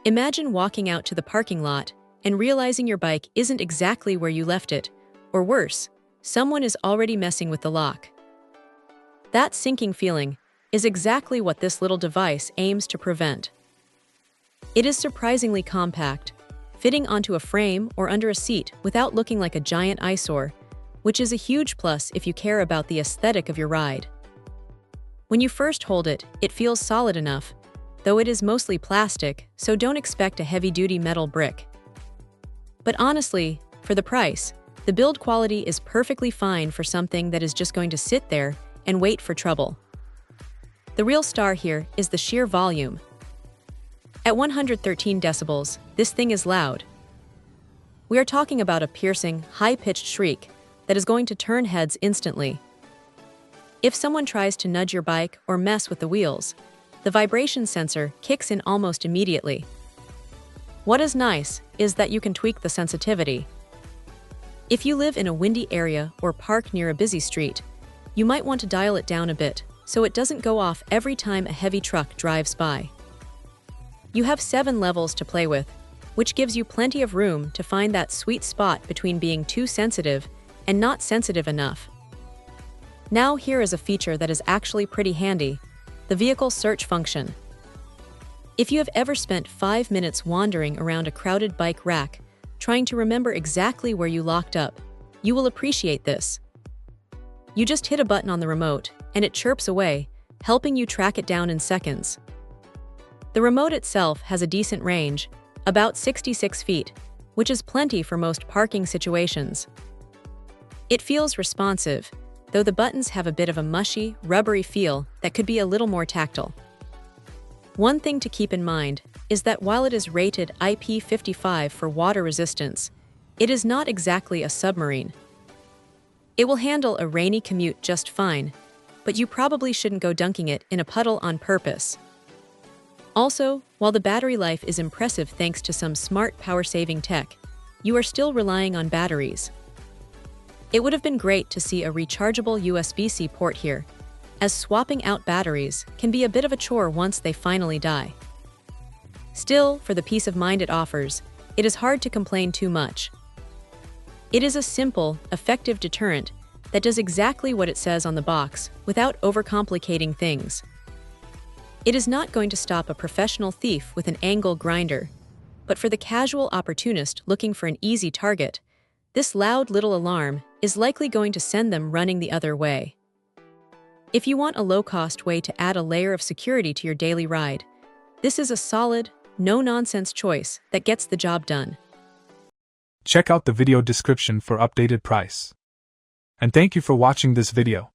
Imagine walking out to the parking lot and realizing your bike isn't exactly where you left it, or worse, someone is already messing with the lock. That sinking feeling is exactly what this little device aims to prevent. It is surprisingly compact, fitting onto a frame or under a seat without looking like a giant eyesore, which is a huge plus if you care about the aesthetic of your ride. When you first hold it, it feels solid enough, though it is mostly plastic, so don't expect a heavy-duty metal brick. But honestly, for the price, the build quality is perfectly fine for something that is just going to sit there and wait for trouble. The real star here is the sheer volume. At 113 decibels, this thing is loud. We are talking about a piercing, high-pitched shriek that is going to turn heads instantly. If someone tries to nudge your bike or mess with the wheels, the vibration sensor kicks in almost immediately. What is nice is that you can tweak the sensitivity. If you live in a windy area or park near a busy street, you might want to dial it down a bit so it doesn't go off every time a heavy truck drives by. You have 7 levels to play with, which gives you plenty of room to find that sweet spot between being too sensitive and not sensitive enough. Now here is a feature that is actually pretty handy: the vehicle search function. If you have ever spent 5 minutes wandering around a crowded bike rack, trying to remember exactly where you locked up, you will appreciate this. You just hit a button on the remote, and it chirps away, helping you track it down in seconds. The remote itself has a decent range, about 66 feet, which is plenty for most parking situations. It feels responsive, though the buttons have a bit of a mushy, rubbery feel that could be a little more tactile. One thing to keep in mind is that while it is rated IP55 for water resistance, it is not exactly a submarine. It will handle a rainy commute just fine, but you probably shouldn't go dunking it in a puddle on purpose. Also, while the battery life is impressive thanks to some smart power-saving tech, you are still relying on batteries. It would have been great to see a rechargeable USB-C port here, as swapping out batteries can be a bit of a chore once they finally die. Still, for the peace of mind it offers, it is hard to complain too much. It is a simple, effective deterrent that does exactly what it says on the box without overcomplicating things. It is not going to stop a professional thief with an angle grinder, but for the casual opportunist looking for an easy target, this loud little alarm is likely going to send them running the other way. If you want a low-cost way to add a layer of security to your daily ride, this is a solid, no-nonsense choice that gets the job done. Check out the video description for updated price. And thank you for watching this video.